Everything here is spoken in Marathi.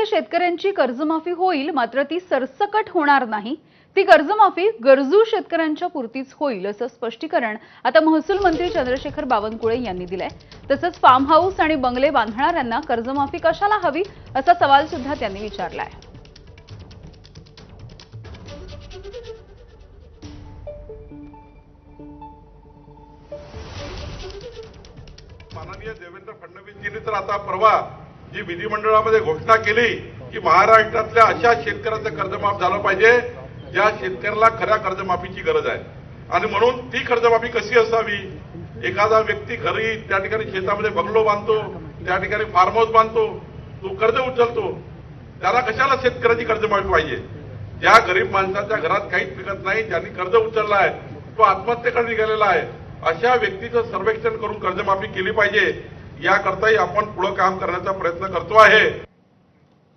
शेतकऱ्यांची कर्जमाफी होईल, मात्र ती सरसकट होणार नाही। ती कर्जमाफी गरजू शेतकऱ्यांच्या पुरतीच होईल असं स्पष्टीकरण आता महसूल मंत्री चंद्रशेखर बावनकुळे यांनी दिलंय। तसंच फार्म हाऊस आणि बंगले बांधणाऱ्यांना कर्जमाफी कशाला हवी असा सवाल सुद्धा त्यांनी विचारलाय। माननीय देवेंद्र फडणवीसजींनी तर आता परवा जी विधिमंडळामध्ये घोषणा केली की महाराष्ट्रातल्या अशा शेतकऱ्यांचं कर्जमाफ झालं पाहिजे ज्या शेतकऱ्याला खऱ्या कर्जमाफीची गरज आहे। आणि म्हणून ती कर्जमाफी कशी असावी? एखादा व्यक्ती घरी त्या ठिकाणी शेतामध्ये बंगलो बांधतो, त्या ठिकाणी फार्म हाऊस बांधतो, तो कर्ज उचलतो, त्याला कशाला शेतकऱ्याची कर्जमाफी पाहिजे? ज्या गरीब माणसाच्या घरात काहीच पिकत नाही, ज्यांनी कर्ज उचललं आहे, तो आत्महत्येकडे निघालेला आहे, अशा व्यक्तीचं सर्वेक्षण करून कर्जमाफी केली पाहिजे। याकरताही आपण पुढे काम करण्याचा प्रयत्न करतो आहे।